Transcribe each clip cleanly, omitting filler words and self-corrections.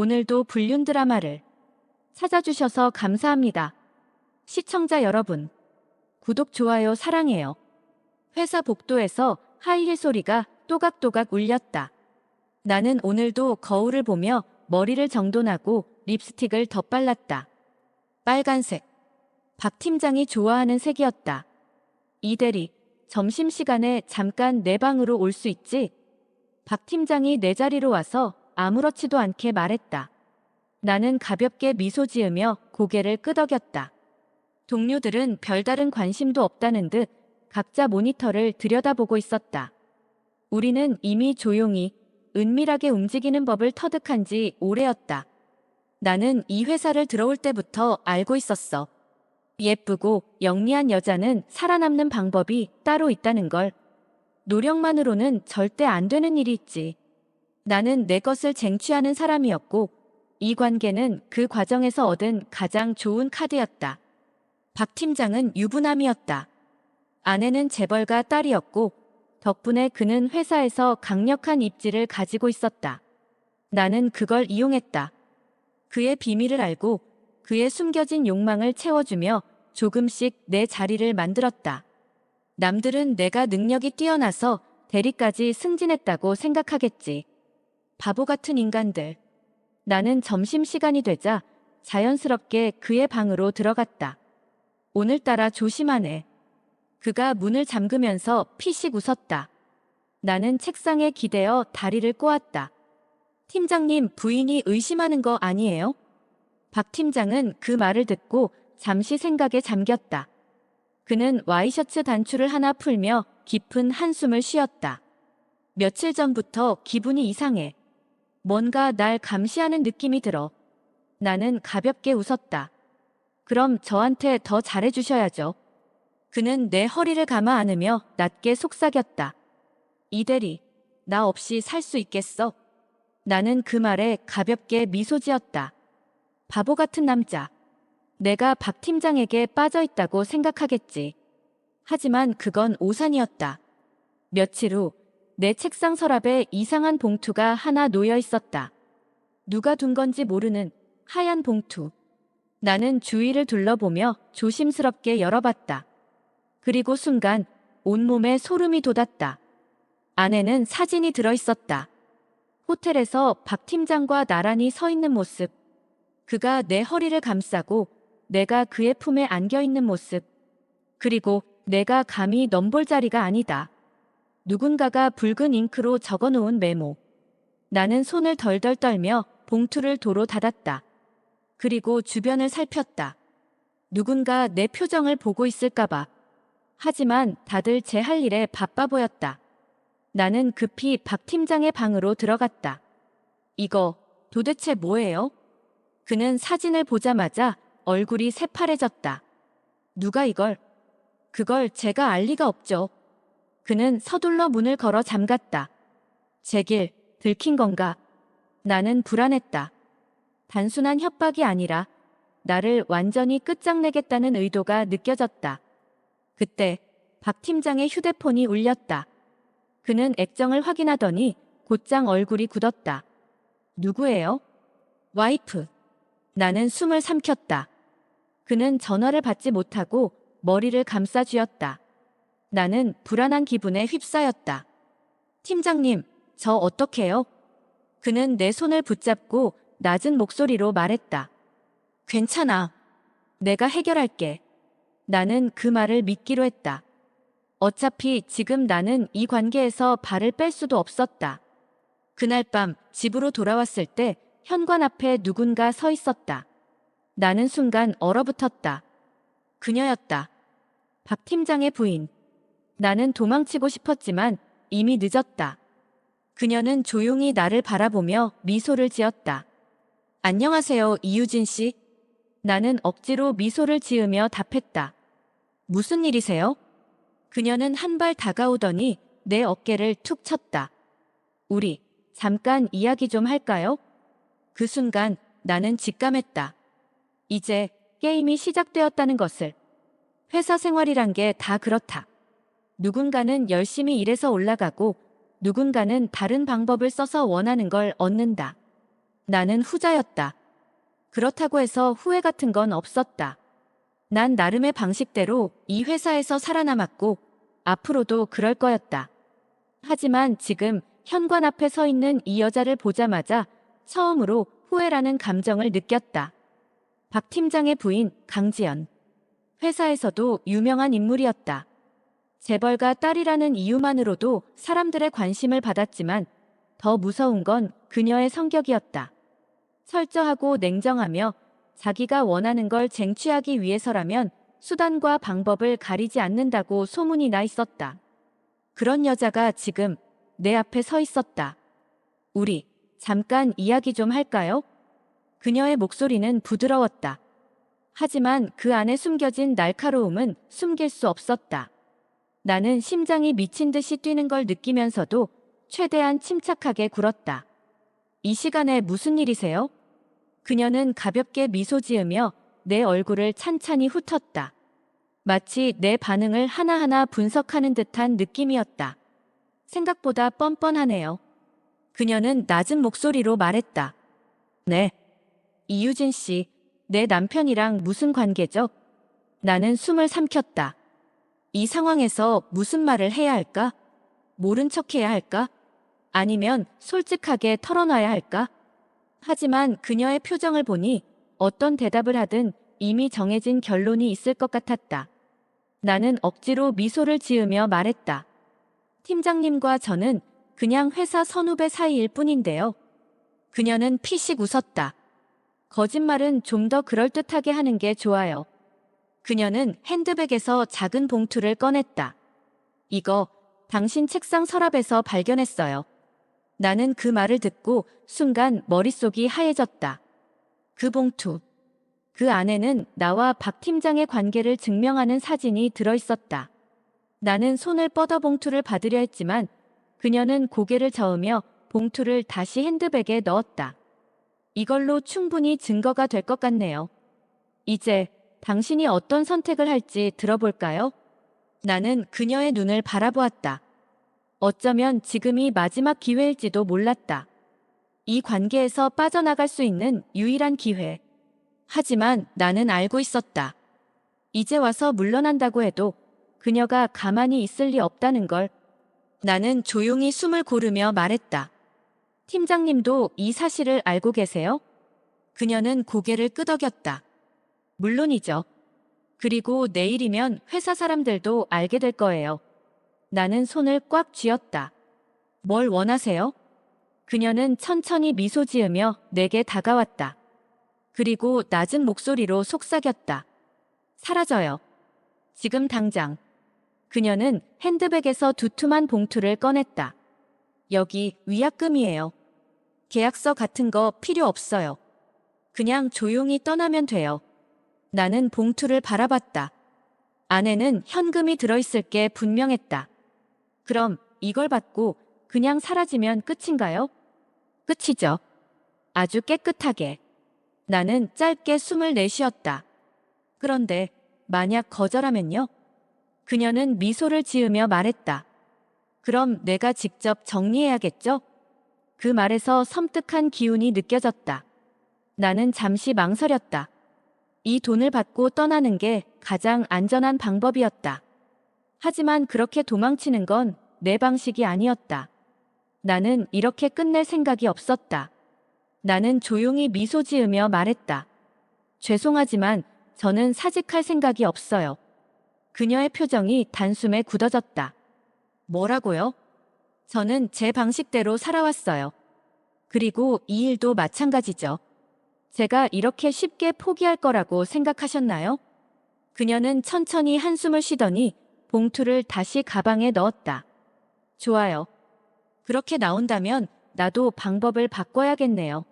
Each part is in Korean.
오늘도 불륜 드라마를 찾아주셔서 감사합니다. 시청자 여러분, 구독, 좋아요 사랑해요. 회사 복도에서 하이힐 소리가 또각또각 울렸다. 나는 오늘도 거울을 보며 머리를 정돈하고 립스틱을 덧발랐다. 빨간색. 박 팀장이 좋아하는 색이었다. 이 대리, 점심시간에 잠깐 내 방으로 올 수 있지? 박 팀장이 내 자리로 와서 아무렇지도 않게 말했다. 나는 가볍게 미소 지으며 고개를 끄덕였다. 동료들은 별다른 관심도 없다는 듯 각자 모니터를 들여다보고 있었다. 우리는 이미 조용히 은밀하게 움직이는 법을 터득한 지 오래였다. 나는 이 회사를 들어올 때부터 알고 있었어. 예쁘고 영리한 여자는 살아남는 방법이 따로 있다는 걸. 노력만으로는 절대 안 되는 일이 있지. 나는 내 것을 쟁취하는 사람이었고 이 관계는 그 과정에서 얻은 가장 좋은 카드였다. 박 팀장은 유부남이었다. 아내는 재벌가 딸이었고 덕분에 그는 회사에서 강력한 입지를 가지고 있었다. 나는 그걸 이용했다. 그의 비밀을 알고 그의 숨겨진 욕망을 채워주며 조금씩 내 자리를 만들었다. 남들은 내가 능력이 뛰어나서 대리까지 승진했다고 생각하겠지. 바보 같은 인간들. 나는 점심시간이 되자 자연스럽게 그의 방으로 들어갔다. 오늘따라 조심하네. 그가 문을 잠그면서 피식 웃었다. 나는 책상에 기대어 다리를 꼬았다. 팀장님, 부인이 의심하는 거 아니에요? 박 팀장은 그 말을 듣고 잠시 생각에 잠겼다. 그는 와이셔츠 단추를 하나 풀며 깊은 한숨을 쉬었다. 며칠 전부터 기분이 이상해. 뭔가 날 감시하는 느낌이 들어. 나는 가볍게 웃었다. 그럼 저한테 더 잘해주셔야죠. 그는 내 허리를 감아 안으며 낮게 속삭였다. 이 대리, 나 없이 살 수 있겠어? 나는 그 말에 가볍게 미소 지었다. 바보 같은 남자. 내가 박 팀장에게 빠져 있다고 생각하겠지. 하지만 그건 오산이었다. 며칠 후 내 책상 서랍에 이상한 봉투가 하나 놓여 있었다. 누가 둔 건지 모르는 하얀 봉투. 나는 주위를 둘러보며 조심스럽게 열어봤다. 그리고 순간 온몸에 소름이 돋았다. 안에는 사진이 들어있었다. 호텔에서 박 팀장과 나란히 서 있는 모습. 그가 내 허리를 감싸고 내가 그의 품에 안겨 있는 모습. 그리고 내가 감히 넘볼 자리가 아니다. 누군가가 붉은 잉크로 적어놓은 메모. 나는 손을 덜덜 떨며 봉투를 도로 닫았다. 그리고 주변을 살폈다. 누군가 내 표정을 보고 있을까봐. 하지만 다들 제 할 일에 바빠 보였다. 나는 급히 박 팀장의 방으로 들어갔다. 이거 도대체 뭐예요? 그는 사진을 보자마자 얼굴이 새파래졌다. 누가 이걸? 그걸 제가 알 리가 없죠. 그는 서둘러 문을 걸어 잠갔다. 제 길 들킨 건가? 나는 불안했다. 단순한 협박이 아니라 나를 완전히 끝장내겠다는 의도가 느껴졌다. 그때 박 팀장의 휴대폰이 울렸다. 그는 액정을 확인하더니 곧장 얼굴이 굳었다. 누구예요? 와이프. 나는 숨을 삼켰다. 그는 전화를 받지 못하고 머리를 감싸 쥐었다. 나는 불안한 기분에 휩싸였다. 팀장님, 저 어떡해요? 그는 내 손을 붙잡고 낮은 목소리로 말했다. 괜찮아. 내가 해결할게. 나는 그 말을 믿기로 했다. 어차피 지금 나는 이 관계에서 발을 뺄 수도 없었다. 그날 밤 집으로 돌아왔을 때 현관 앞에 누군가 서 있었다. 나는 순간 얼어붙었다. 그녀였다. 박 팀장의 부인. 나는 도망치고 싶었지만 이미 늦었다. 그녀는 조용히 나를 바라보며 미소를 지었다. 안녕하세요, 이유진 씨. 나는 억지로 미소를 지으며 답했다. 무슨 일이세요? 그녀는 한 발 다가오더니 내 어깨를 툭 쳤다. 우리 잠깐 이야기 좀 할까요? 그 순간 나는 직감했다. 이제 게임이 시작되었다는 것을. 회사 생활이란 게 다 그렇다. 누군가는 열심히 일해서 올라가고 누군가는 다른 방법을 써서 원하는 걸 얻는다. 나는 후자였다. 그렇다고 해서 후회 같은 건 없었다. 난 나름의 방식대로 이 회사에서 살아남았고 앞으로도 그럴 거였다. 하지만 지금 현관 앞에 서 있는 이 여자를 보자마자 처음으로 후회라는 감정을 느꼈다. 박 팀장의 부인 강지연. 회사에서도 유명한 인물이었다. 재벌가 딸이라는 이유만으로도 사람들의 관심을 받았지만 더 무서운 건 그녀의 성격이었다. 철저하고 냉정하며 자기가 원하는 걸 쟁취하기 위해서라면 수단과 방법을 가리지 않는다고 소문이 나 있었다. 그런 여자가 지금 내 앞에 서 있었다. 우리 잠깐 이야기 좀 할까요? 그녀의 목소리는 부드러웠다. 하지만 그 안에 숨겨진 날카로움은 숨길 수 없었다. 나는 심장이 미친 듯이 뛰는 걸 느끼면서도 최대한 침착하게 굴었다. 이 시간에 무슨 일이세요? 그녀는 가볍게 미소 지으며 내 얼굴을 찬찬히 훑었다. 마치 내 반응을 하나하나 분석하는 듯한 느낌이었다. 생각보다 뻔뻔하네요. 그녀는 낮은 목소리로 말했다. 네. 이유진 씨, 내 남편이랑 무슨 관계죠? 나는 숨을 삼켰다. 이 상황에서 무슨 말을 해야 할까? 모른 척해야 할까? 아니면 솔직하게 털어놔야 할까? 하지만 그녀의 표정을 보니 어떤 대답을 하든 이미 정해진 결론이 있을 것 같았다. 나는 억지로 미소를 지으며 말했다. 팀장님과 저는 그냥 회사 선후배 사이일 뿐인데요. 그녀는 피식 웃었다. 거짓말은 좀 더 그럴듯하게 하는 게 좋아요. 그녀는 핸드백에서 작은 봉투를 꺼냈다. 이거 당신 책상 서랍에서 발견했어요. 나는 그 말을 듣고 순간 머릿속이 하얘졌다. 그 봉투. 그 안에는 나와 박 팀장의 관계를 증명하는 사진이 들어있었다. 나는 손을 뻗어 봉투를 받으려 했지만 그녀는 고개를 저으며 봉투를 다시 핸드백에 넣었다. 이걸로 충분히 증거가 될 것 같네요. 이제 당신이 어떤 선택을 할지 들어볼까요? 나는 그녀의 눈을 바라보았다. 어쩌면 지금이 마지막 기회일지도 몰랐다. 이 관계에서 빠져나갈 수 있는 유일한 기회. 하지만 나는 알고 있었다. 이제 와서 물러난다고 해도 그녀가 가만히 있을 리 없다는 걸. 나는 조용히 숨을 고르며 말했다. 팀장님도 이 사실을 알고 계세요? 그녀는 고개를 끄덕였다. 물론이죠. 그리고 내일이면 회사 사람들도 알게 될 거예요. 나는 손을 꽉 쥐었다. 뭘 원하세요? 그녀는 천천히 미소 지으며 내게 다가왔다. 그리고 낮은 목소리로 속삭였다. 사라져요. 지금 당장. 그녀는 핸드백에서 두툼한 봉투를 꺼냈다. 여기 위약금이에요. 계약서 같은 거 필요 없어요. 그냥 조용히 떠나면 돼요. 나는 봉투를 바라봤다. 안에는 현금이 들어있을 게 분명했다. 그럼 이걸 받고 그냥 사라지면 끝인가요? 끝이죠. 아주 깨끗하게. 나는 짧게 숨을 내쉬었다. 그런데 만약 거절하면요? 그녀는 미소를 지으며 말했다. 그럼 내가 직접 정리해야겠죠? 그 말에서 섬뜩한 기운이 느껴졌다. 나는 잠시 망설였다. 이 돈을 받고 떠나는 게 가장 안전한 방법이었다. 하지만 그렇게 도망치는 건 내 방식이 아니었다. 나는 이렇게 끝낼 생각이 없었다. 나는 조용히 미소 지으며 말했다. 죄송하지만 저는 사직할 생각이 없어요. 그녀의 표정이 단숨에 굳어졌다. 뭐라고요? 저는 제 방식대로 살아왔어요. 그리고 이 일도 마찬가지죠. 제가 이렇게 쉽게 포기할 거라고 생각하셨나요? 그녀는 천천히 한숨을 쉬더니 봉투를 다시 가방에 넣었다. 좋아요. 그렇게 나온다면 나도 방법을 바꿔야겠네요.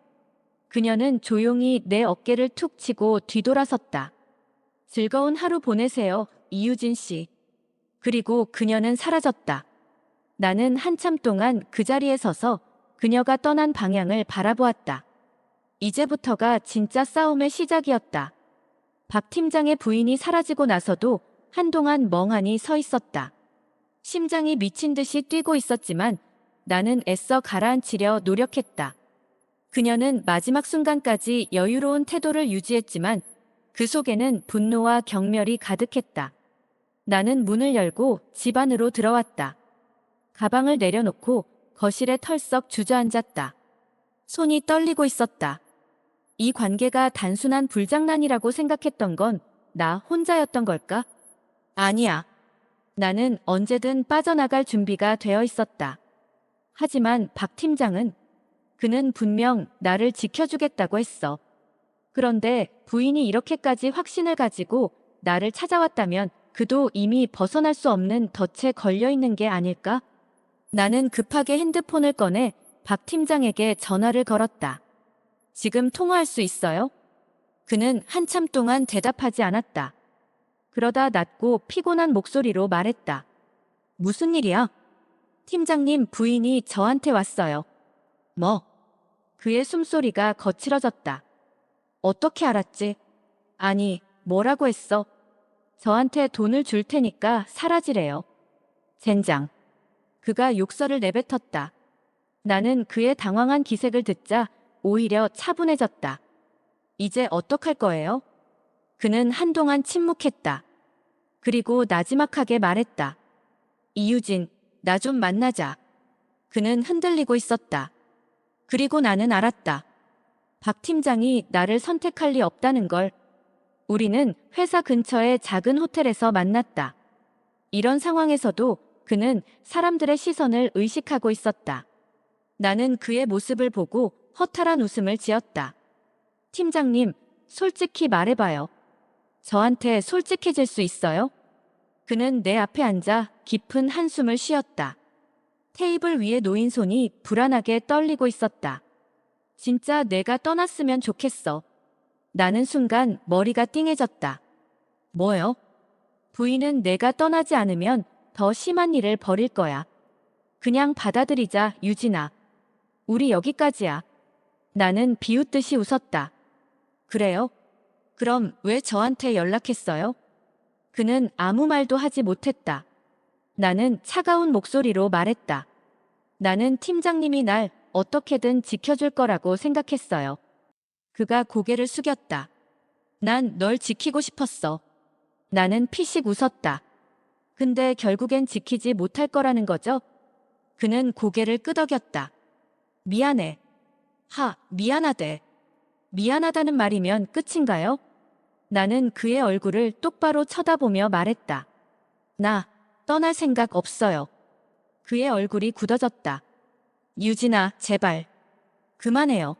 그녀는 조용히 내 어깨를 툭 치고 뒤돌아섰다. 즐거운 하루 보내세요, 이유진 씨. 그리고 그녀는 사라졌다. 나는 한참 동안 그 자리에 서서 그녀가 떠난 방향을 바라보았다. 이제부터가 진짜 싸움의 시작이었다. 박 팀장의 부인이 사라지고 나서도 한동안 멍하니 서 있었다. 심장이 미친 듯이 뛰고 있었지만 나는 애써 가라앉히려 노력했다. 그녀는 마지막 순간까지 여유로운 태도를 유지했지만 그 속에는 분노와 경멸이 가득했다. 나는 문을 열고 집 안으로 들어왔다. 가방을 내려놓고 거실에 털썩 주저앉았다. 손이 떨리고 있었다. 이 관계가 단순한 불장난이라고 생각했던 건 나 혼자였던 걸까? 아니야. 나는 언제든 빠져나갈 준비가 되어 있었다. 하지만 박 팀장은 그는 분명 나를 지켜주겠다고 했어. 그런데 부인이 이렇게까지 확신을 가지고 나를 찾아왔다면 그도 이미 벗어날 수 없는 덫에 걸려 있는 게 아닐까? 나는 급하게 핸드폰을 꺼내 박 팀장에게 전화를 걸었다. 지금 통화할 수 있어요? 그는 한참 동안 대답하지 않았다. 그러다 낮고 피곤한 목소리로 말했다. 무슨 일이야? 팀장님 부인이 저한테 왔어요. 뭐? 그의 숨소리가 거칠어졌다. 어떻게 알았지? 아니, 뭐라고 했어? 저한테 돈을 줄 테니까 사라지래요. 젠장. 그가 욕설을 내뱉었다. 나는 그의 당황한 기색을 듣자 오히려 차분해졌다. 이제 어떡할 거예요? 그는 한동안 침묵했다. 그리고 나지막하게 말했다. 이유진, 나 좀 만나자. 그는 흔들리고 있었다. 그리고 나는 알았다. 박 팀장이 나를 선택할 리 없다는 걸. 우리는 회사 근처의 작은 호텔에서 만났다. 이런 상황에서도 그는 사람들의 시선을 의식하고 있었다. 나는 그의 모습을 보고 허탈한 웃음을 지었다. 팀장님, 솔직히 말해봐요. 저한테 솔직해질 수 있어요? 그는 내 앞에 앉아 깊은 한숨을 쉬었다. 테이블 위에 놓인 손이 불안하게 떨리고 있었다. 진짜 내가 떠났으면 좋겠어. 나는 순간 머리가 띵해졌다. 뭐요? 부인은 내가 떠나지 않으면 더 심한 일을 벌일 거야. 그냥 받아들이자, 유진아. 우리 여기까지야. 나는 비웃듯이 웃었다. 그래요? 그럼 왜 저한테 연락했어요? 그는 아무 말도 하지 못했다. 나는 차가운 목소리로 말했다. 나는 팀장님이 날 어떻게든 지켜줄 거라고 생각했어요. 그가 고개를 숙였다. 난 널 지키고 싶었어. 나는 피식 웃었다. 근데 결국엔 지키지 못할 거라는 거죠? 그는 고개를 끄덕였다. 미안해. 미안하대. 미안하다는 말이면 끝인가요? 나는 그의 얼굴을 똑바로 쳐다보며 말했다. 나 떠날 생각 없어요. 그의 얼굴이 굳어졌다. 유진아, 제발. 그만해요.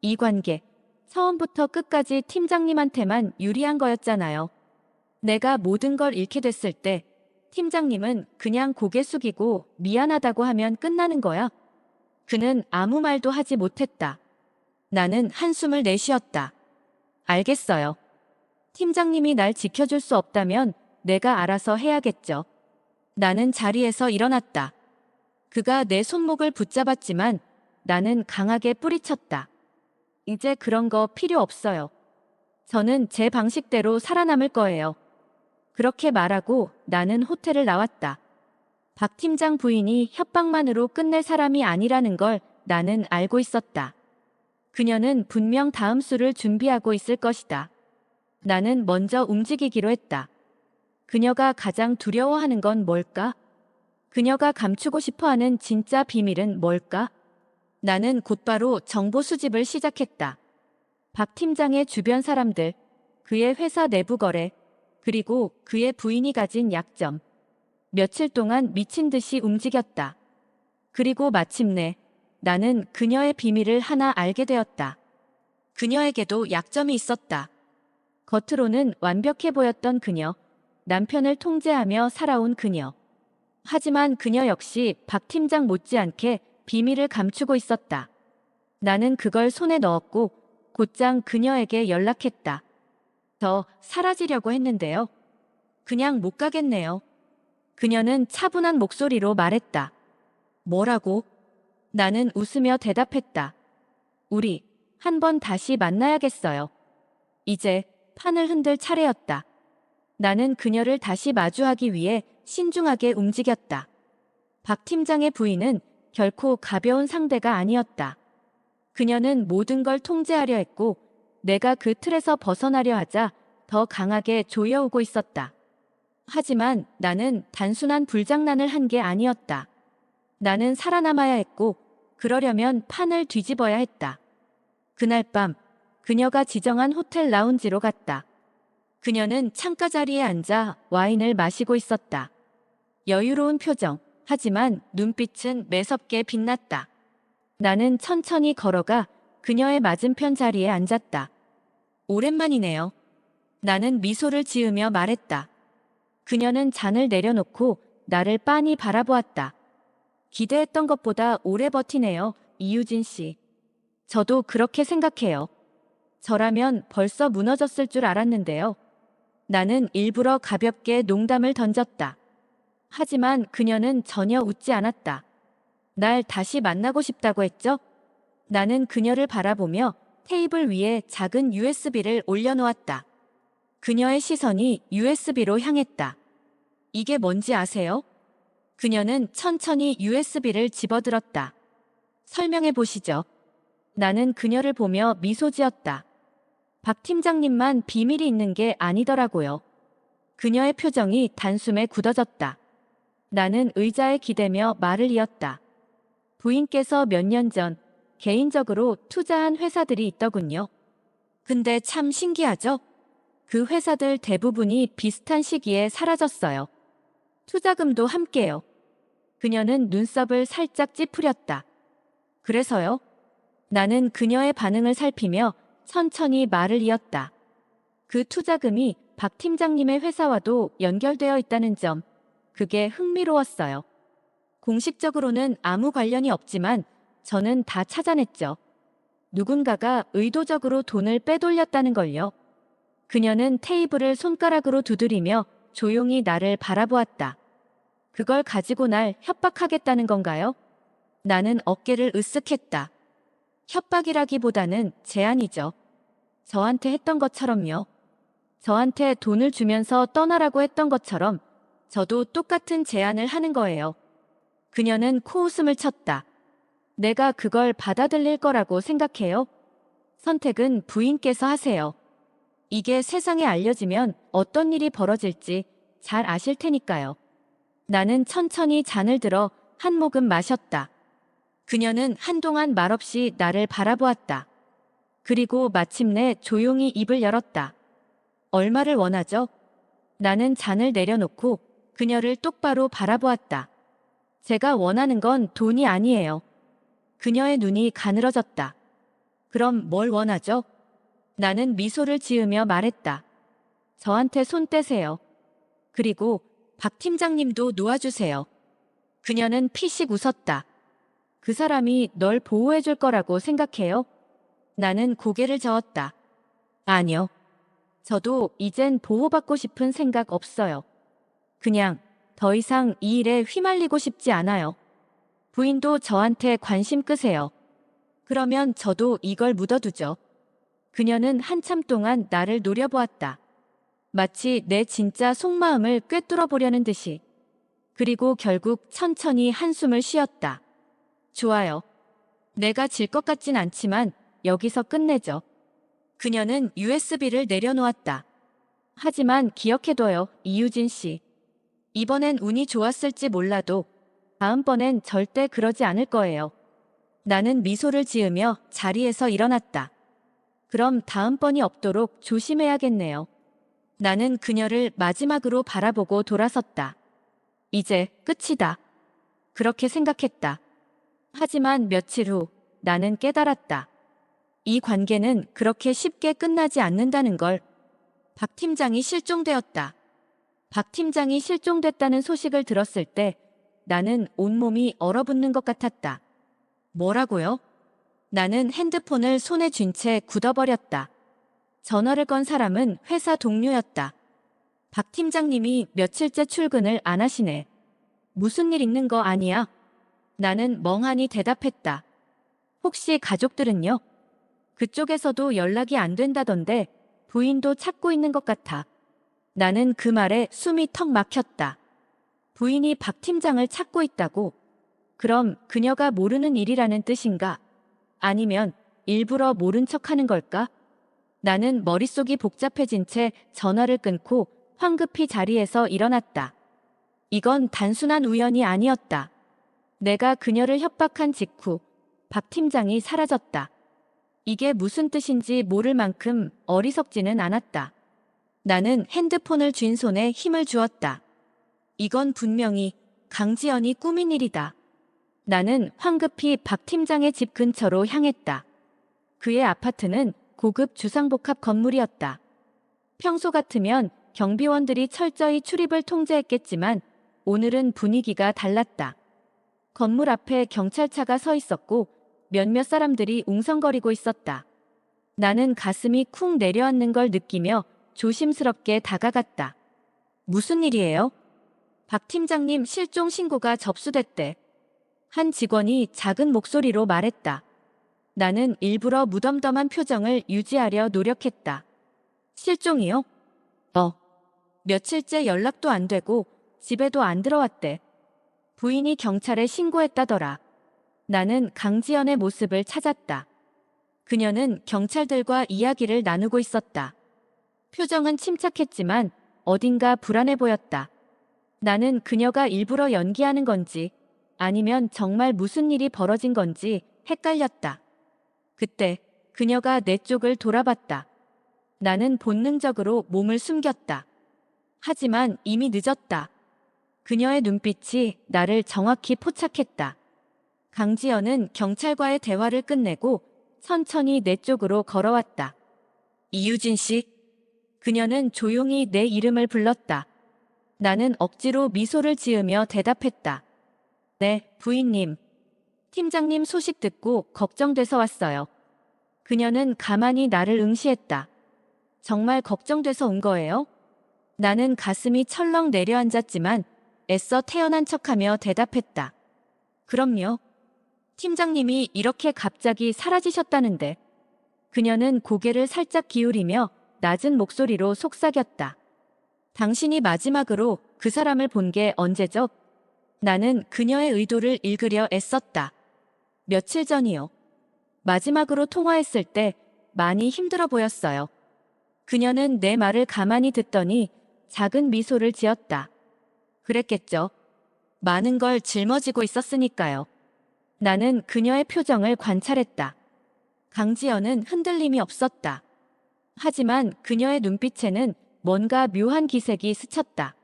이 관계, 처음부터 끝까지 팀장님한테만 유리한 거였잖아요. 내가 모든 걸 잃게 됐을 때 팀장님은 그냥 고개 숙이고 미안하다고 하면 끝나는 거야. 그는 아무 말도 하지 못했다. 나는 한숨을 내쉬었다. 알겠어요. 팀장님이 날 지켜줄 수 없다면 내가 알아서 해야겠죠. 나는 자리에서 일어났다. 그가 내 손목을 붙잡았지만 나는 강하게 뿌리쳤다. 이제 그런 거 필요 없어요. 저는 제 방식대로 살아남을 거예요. 그렇게 말하고 나는 호텔을 나왔다. 박 팀장 부인이 협박만으로 끝낼 사람이 아니라는 걸 나는 알고 있었다. 그녀는 분명 다음 수를 준비하고 있을 것이다. 나는 먼저 움직이기로 했다. 그녀가 가장 두려워하는 건 뭘까? 그녀가 감추고 싶어하는 진짜 비밀은 뭘까? 나는 곧바로 정보 수집을 시작했다. 박 팀장의 주변 사람들, 그의 회사 내부 거래, 그리고 그의 부인이 가진 약점. 며칠 동안 미친 듯이 움직였다. 그리고 마침내 나는 그녀의 비밀을 하나 알게 되었다. 그녀에게도 약점이 있었다. 겉으로는 완벽해 보였던 그녀, 남편을 통제하며 살아온 그녀. 하지만 그녀 역시 박 팀장 못지않게 비밀을 감추고 있었다. 나는 그걸 손에 넣었고 곧장 그녀에게 연락했다. 저 사라지려고 했는데요. 그냥 못 가겠네요. 그녀는 차분한 목소리로 말했다. 뭐라고? 나는 웃으며 대답했다. 우리 한번 다시 만나야겠어요. 이제 판을 흔들 차례였다. 나는 그녀를 다시 마주하기 위해 신중하게 움직였다. 박 팀장의 부인은 결코 가벼운 상대가 아니었다. 그녀는 모든 걸 통제하려 했고 내가 그 틀에서 벗어나려 하자 더 강하게 조여오고 있었다. 하지만 나는 단순한 불장난을 한 게 아니었다. 나는 살아남아야 했고 그러려면 판을 뒤집어야 했다. 그날 밤 그녀가 지정한 호텔 라운지로 갔다. 그녀는 창가 자리에 앉아 와인을 마시고 있었다. 여유로운 표정, 하지만 눈빛은 매섭게 빛났다. 나는 천천히 걸어가 그녀의 맞은편 자리에 앉았다. 오랜만이네요. 나는 미소를 지으며 말했다. 그녀는 잔을 내려놓고 나를 빤히 바라보았다. 기대했던 것보다 오래 버티네요, 이유진 씨. 저도 그렇게 생각해요. 저라면 벌써 무너졌을 줄 알았는데요. 나는 일부러 가볍게 농담을 던졌다. 하지만 그녀는 전혀 웃지 않았다. 날 다시 만나고 싶다고 했죠? 나는 그녀를 바라보며 테이블 위에 작은 USB를 올려놓았다. 그녀의 시선이 USB로 향했다. 이게 뭔지 아세요? 그녀는 천천히 USB를 집어들었다. 설명해 보시죠. 나는 그녀를 보며 미소 지었다. 박 팀장님만 비밀이 있는 게 아니더라고요. 그녀의 표정이 단숨에 굳어졌다. 나는 의자에 기대며 말을 이었다. 부인께서 몇 년 전 개인적으로 투자한 회사들이 있더군요. 근데 참 신기하죠? 그 회사들 대부분이 비슷한 시기에 사라졌어요. 투자금도 함께요. 그녀는 눈썹을 살짝 찌푸렸다. 그래서요? 나는 그녀의 반응을 살피며 천천히 말을 이었다. 그 투자금이 박 팀장님의 회사와도 연결되어 있다는 점, 그게 흥미로웠어요. 공식적으로는 아무 관련이 없지만 저는 다 찾아냈죠. 누군가가 의도적으로 돈을 빼돌렸다는 걸요. 그녀는 테이블을 손가락으로 두드리며 조용히 나를 바라보았다. 그걸 가지고 날 협박하겠다는 건가요? 나는 어깨를 으쓱했다. 협박이라기보다는 제안이죠. 저한테 했던 것처럼요. 저한테 돈을 주면서 떠나라고 했던 것처럼 저도 똑같은 제안을 하는 거예요. 그녀는 코웃음을 쳤다. 내가 그걸 받아들일 거라고 생각해요? 선택은 부인께서 하세요. 이게 세상에 알려지면 어떤 일이 벌어질지 잘 아실 테니까요. 나는 천천히 잔을 들어 한 모금 마셨다. 그녀는 한동안 말없이 나를 바라보았다. 그리고 마침내 조용히 입을 열었다. 얼마를 원하죠? 나는 잔을 내려놓고 그녀를 똑바로 바라보았다. 제가 원하는 건 돈이 아니에요. 그녀의 눈이 가늘어졌다. 그럼 뭘 원하죠? 나는 미소를 지으며 말했다. 저한테 손 떼세요. 그리고 박 팀장님도 놓아주세요. 그녀는 피식 웃었다. 그 사람이 널 보호해 줄 거라고 생각해요? 나는 고개를 저었다. 아니요. 저도 이젠 보호받고 싶은 생각 없어요. 그냥 더 이상 이 일에 휘말리고 싶지 않아요. 부인도 저한테 관심 끄세요. 그러면 저도 이걸 묻어두죠. 그녀는 한참 동안 나를 노려보았다. 마치 내 진짜 속마음을 꿰뚫어 보려는 듯이. 그리고 결국 천천히 한숨을 쉬었다. 좋아요. 내가 질 것 같진 않지만 여기서 끝내죠. 그녀는 USB를 내려놓았다. 하지만 기억해둬요, 이유진 씨. 이번엔 운이 좋았을지 몰라도 다음번엔 절대 그러지 않을 거예요. 나는 미소를 지으며 자리에서 일어났다. 그럼 다음번이 없도록 조심해야겠네요. 나는 그녀를 마지막으로 바라보고 돌아섰다. 이제 끝이다. 그렇게 생각했다. 하지만 며칠 후 나는 깨달았다. 이 관계는 그렇게 쉽게 끝나지 않는다는 걸. 박 팀장이 실종되었다. 박 팀장이 실종됐다는 소식을 들었을 때 나는 온몸이 얼어붙는 것 같았다. 뭐라고요? 나는 핸드폰을 손에 쥔 채 굳어버렸다. 전화를 건 사람은 회사 동료였다. 박 팀장님이 며칠째 출근을 안 하시네. 무슨 일 있는 거 아니야? 나는 멍하니 대답했다. 혹시 가족들은요? 그쪽에서도 연락이 안 된다던데 부인도 찾고 있는 것 같아. 나는 그 말에 숨이 턱 막혔다. 부인이 박 팀장을 찾고 있다고? 그럼 그녀가 모르는 일이라는 뜻인가? 아니면 일부러 모른 척하는 걸까? 나는 머릿속이 복잡해진 채 전화를 끊고 황급히 자리에서 일어났다. 이건 단순한 우연이 아니었다. 내가 그녀를 협박한 직후 박 팀장이 사라졌다. 이게 무슨 뜻인지 모를 만큼 어리석지는 않았다. 나는 핸드폰을 쥔 손에 힘을 주었다. 이건 분명히 강지연이 꾸민 일이다. 나는 황급히 박 팀장의 집 근처로 향했다. 그의 아파트는 고급 주상복합 건물이었다. 평소 같으면 경비원들이 철저히 출입을 통제했겠지만 오늘은 분위기가 달랐다. 건물 앞에 경찰차가 서 있었고 몇몇 사람들이 웅성거리고 있었다. 나는 가슴이 쿵 내려앉는 걸 느끼며 조심스럽게 다가갔다. 무슨 일이에요? 박 팀장님 실종 신고가 접수됐대. 한 직원이 작은 목소리로 말했다. 나는 일부러 무덤덤한 표정을 유지하려 노력했다. 실종이요? 며칠째 연락도 안 되고 집에도 안 들어왔대. 부인이 경찰에 신고했다더라. 나는 강지연의 모습을 찾았다. 그녀는 경찰들과 이야기를 나누고 있었다. 표정은 침착했지만 어딘가 불안해 보였다. 나는 그녀가 일부러 연기하는 건지 아니면 정말 무슨 일이 벌어진 건지 헷갈렸다. 그때 그녀가 내 쪽을 돌아봤다. 나는 본능적으로 몸을 숨겼다. 하지만 이미 늦었다. 그녀의 눈빛이 나를 정확히 포착했다. 강지연은 경찰과의 대화를 끝내고 천천히 내 쪽으로 걸어왔다. 이유진 씨? 그녀는 조용히 내 이름을 불렀다. 나는 억지로 미소를 지으며 대답했다. 네, 부인님. 팀장님 소식 듣고 걱정돼서 왔어요. 그녀는 가만히 나를 응시했다. 정말 걱정돼서 온 거예요? 나는 가슴이 철렁 내려앉았지만 애써 태어난 척하며 대답했다. 그럼요. 팀장님이 이렇게 갑자기 사라지셨다는데. 그녀는 고개를 살짝 기울이며 낮은 목소리로 속삭였다. 당신이 마지막으로 그 사람을 본 게 언제죠? 나는 그녀의 의도를 읽으려 애썼다. 며칠 전이요. 마지막으로 통화했을 때 많이 힘들어 보였어요. 그녀는 내 말을 가만히 듣더니 작은 미소를 지었다. 그랬겠죠. 많은 걸 짊어지고 있었으니까요. 나는 그녀의 표정을 관찰했다. 강지연은 흔들림이 없었다. 하지만 그녀의 눈빛에는 뭔가 묘한 기색이 스쳤다.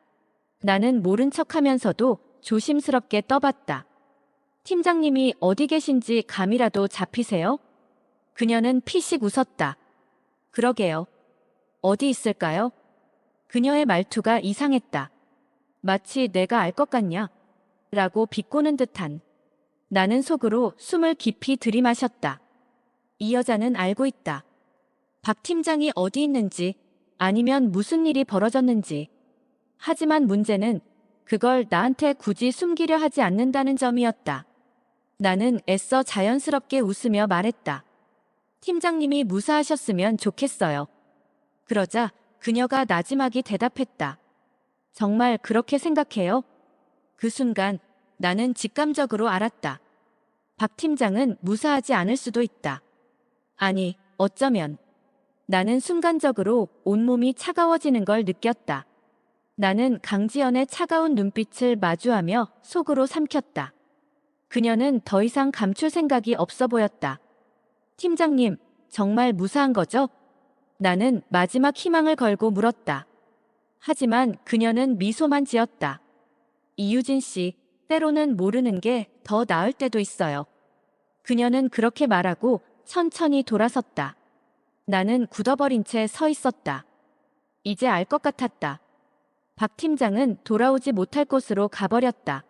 나는 모른 척하면서도 조심스럽게 떠봤다. 팀장님이 어디 계신지 감이라도 잡히세요? 그녀는 피식 웃었다. 그러게요. 어디 있을까요? 그녀의 말투가 이상했다. 마치 내가 알 것 같냐? 라고 비꼬는 듯한. 나는 속으로 숨을 깊이 들이마셨다. 이 여자는 알고 있다. 박 팀장이 어디 있는지 아니면 무슨 일이 벌어졌는지. 하지만 문제는 그걸 나한테 굳이 숨기려 하지 않는다는 점이었다. 나는 애써 자연스럽게 웃으며 말했다. 팀장님이 무사하셨으면 좋겠어요. 그러자 그녀가 나지막이 대답했다. 정말 그렇게 생각해요? 그 순간 나는 직감적으로 알았다. 박 팀장은 무사하지 않을 수도 있다. 아니, 어쩌면. 나는 순간적으로 온몸이 차가워지는 걸 느꼈다. 나는 강지연의 차가운 눈빛을 마주하며 속으로 삼켰다. 그녀는 더 이상 감출 생각이 없어 보였다. 팀장님, 정말 무사한 거죠? 나는 마지막 희망을 걸고 물었다. 하지만 그녀는 미소만 지었다. 이유진 씨, 때로는 모르는 게 더 나을 때도 있어요. 그녀는 그렇게 말하고 천천히 돌아섰다. 나는 굳어버린 채 서 있었다. 이제 알 것 같았다. 박 팀장은 돌아오지 못할 곳으로 가버렸다.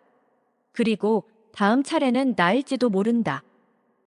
그리고 다음 차례는 나일지도 모른다.